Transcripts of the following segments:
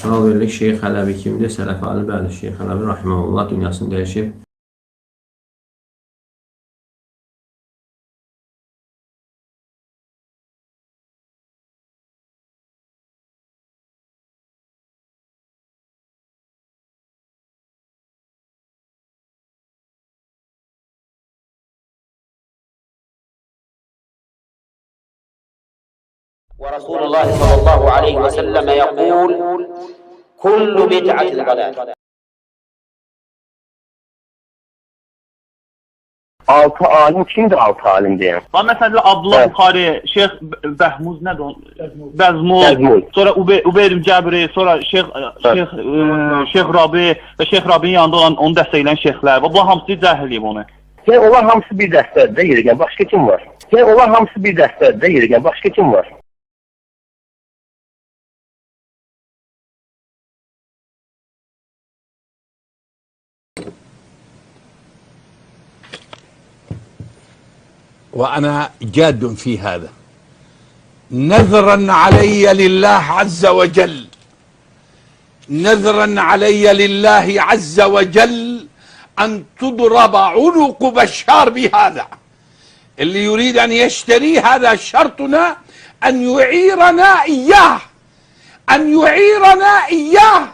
Sual veririk, Şeyx Ələvi kimdir? Sələfi alim, bəli, Şeyx Ələvi rahimehullah dünyasını dəyişib. ورسول الله صلى الله عليه وسلم يقول كل بدعة ضلالة. 6 alim kimdir 6 alim deyən? Mesela Abdullah Bukhari, Şeyh Behmuz nedir o? Bezmul. Sonra Ubeyd Cəbri, sonra Şeyh Rabi ve Şeyh Rabi'nin yanında olan onu dəstəkləyən şeyxlər. Bu hamısı cəhil eləyib onu. Onlar hamısı bir dəstədə yerigen, başqa kim var? Onlar hamısı bir dəstədə yerigen, başqa kim var? وأنا جاد في هذا نذرا علي لله عز وجل، نذرا علي لله عز وجل أن تضرب عنق بشار بهذا. اللي يريد أن يشتري هذا شرطنا أن يعيرنا إياه، أن يعيرنا إياه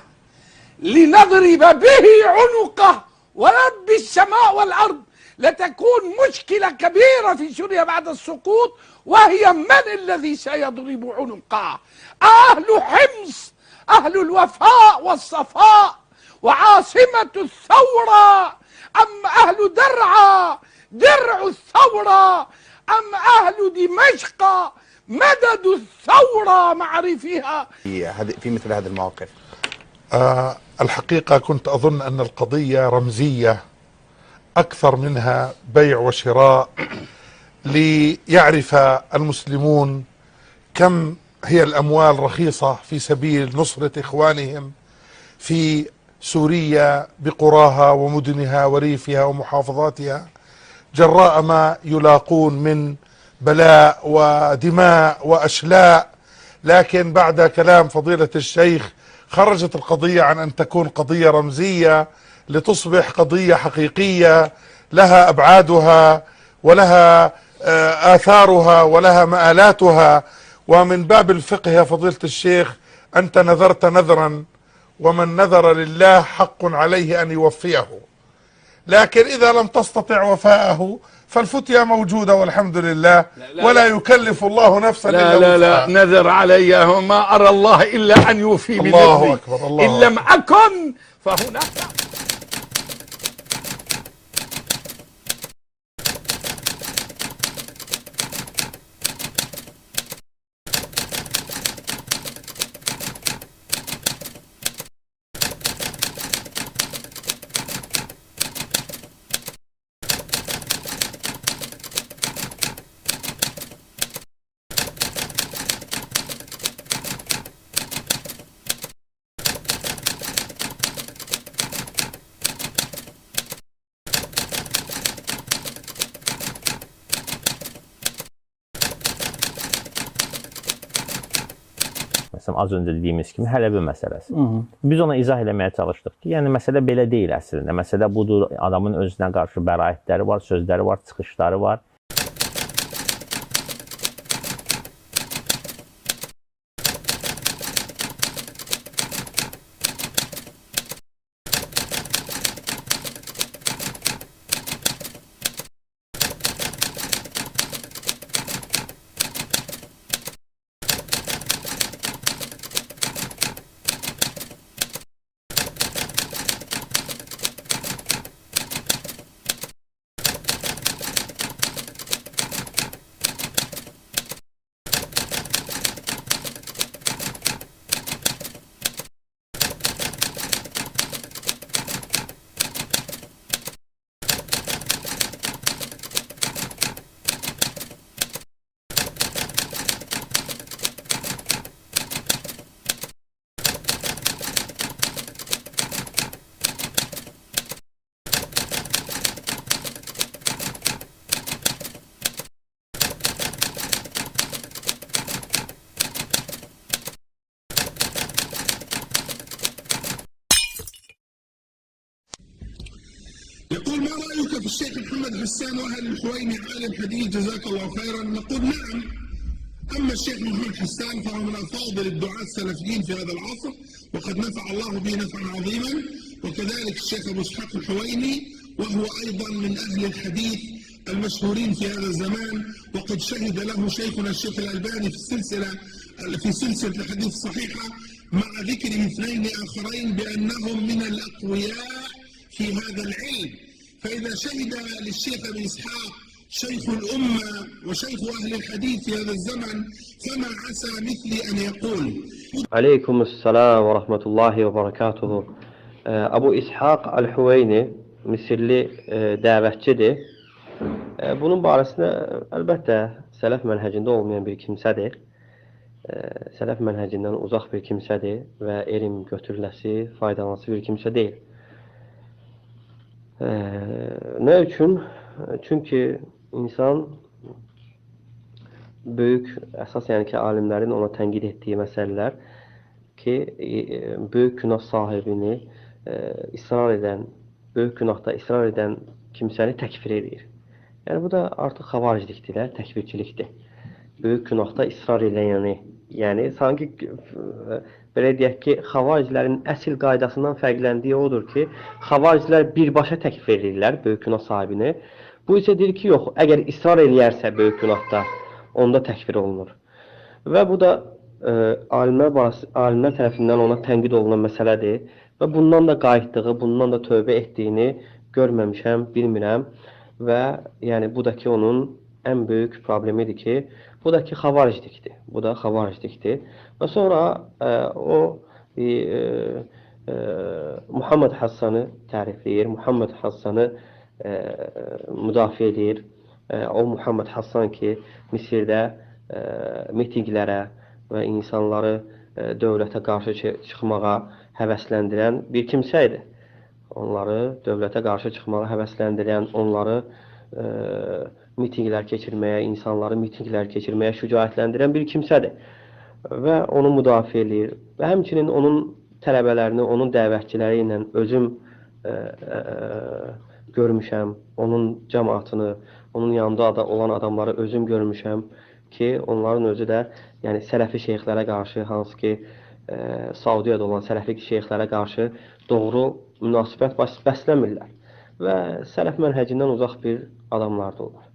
لنضرب به عنقه. ورب السماء والأرض لتكون مشكلة كبيرة في سوريا بعد السقوط، وهي من الذي سيضرب عنقه؟ أهل حمص، أهل الوفاء والصفاء وعاصمة الثورة، أم أهل درعا درع الثورة، أم أهل دمشق مدد الثورة معرفها في مثل هذه المواقف؟ الحقيقة كنت أظن أن القضية رمزية أكثر منها بيع وشراء، ليعرف المسلمون كم هي الأموال رخيصة في سبيل نصرة إخوانهم في سوريا بقراها ومدنها وريفها ومحافظاتها، جراء ما يلاقون من بلاء ودماء وأشلاء. لكن بعد كلام فضيلة الشيخ خرجت القضية عن أن تكون قضية رمزية لتصبح قضية حقيقية لها أبعادها ولها آثارها ولها مآلاتها. ومن باب الفقه يا فضيلة الشيخ، أنت نذرت نذرا، ومن نذر لله حق عليه أن يوفيه، لكن إذا لم تستطع وفاءه فالفتيا موجودة والحمد لله، ولا يكلف الله نفسا إلا وسعها. لا نذر علي، ما أرى الله إلا أن يوفي بنذري. الله أكبر، الله إن لم أكن فهناك. Məsələn, az öncə dediyimiz kimi Hələbi məsələsi. Biz ona izah eləməyə çalışdıq ki, yəni məsələ belə deyil əslində. Məsələ budur, adamın özünə qarşı bəraətləri var, sözləri var, çıxışları var. يقول ما رأيك في الشيخ محمد حسان وأهل الحويني عالم حديث جزاك الله خيرا؟ نقول نعم. أما الشيخ محمد حسان فهو من أفاضل الدعاة السلفيين في هذا العصر، وقد نفع الله به نفعا عظيما، وكذلك الشيخ أبو إسحاق الحويني وهو أيضا من أهل الحديث المشهورين في هذا الزمان، وقد شهد له شيخنا الشيخ الألباني في سلسلة الحديث الصحيحة مع ذكر اثنين آخرين بأنهم من الأقوياء في هذا العلم. فإذا شهد للشيخ أبي إسحاق شيخ الأمة وشيخ أهل الحديث في هذا الزمن فما عسى مثلي أن يقول. عليكم السلام ورحمة الله وبركاته. Abu İshaq Al-Huveyni Misirli dəvətçidir. Bunun barəsində əlbəttə sələf mənhəcində olmayan bir kimsədir. Sələf mənhəcindən uzaq bir kimsədir və elm götürüləsi, faydalanısı bir kimsə deyil. Nə üçün? Çünki insan böyük, əsas yəni ki, alimlərin ona tənqid etdiyi məsələlər ki, böyük günah sahibini böyük günahda israr edən kimsəni təkfir edir. Yəni, bu da artıq xavariclikdir, təkfirçilikdir. Böyük günahda israr edəni, yəni, sanki, belə deyək ki, xavaricilərin əsl qaydasından fərqləndiyi odur ki, xavaricilər birbaşa təkfir edirlər böyük günah sahibini. Bu isə deyir ki, yox, əgər israr eləyərsə böyük günahda, onda təkfir olunur. Və bu da alimlər tərəfindən ona tənqid olunan məsələdir və bundan da qayıtdığı, bundan da tövbə etdiyini görməmişəm, bilmirəm və yəni bu da ki, onun ən böyük problemidir ki, bu da ki, xavariclikdir. Bu da xavariclikdir. Və sonra o Muhammed Hassanı tərifləyir, Muhammed Hassanı müdafiə edir. O Muhammed Hassan ki, Misirdə mitinqlərə və insanları dövlətə qarşı çıxmağa həvəsləndirən bir kimsə idi. Onları dövlətə qarşı çıxmağa həvəsləndirən, onları mitinqlər keçirməyə, insanları mitinqlər keçirməyə şücaətləndirən bir kimsədir. Və onu müdafiə edir. Və həmçinin onun tələbələrini, onun dəvətçiləri ilə özüm görmüşəm, onun cəmaatını, onun yanında olan adamları özüm görmüşəm ki, onların özü də yəni sələfi şeyxlərə qarşı, hansı ki, Saudiyada olan sələfi şeyxlərə qarşı doğru münasibət bəsləmirlər və sələf mənhəcindən uzaq bir adamlardır onlar.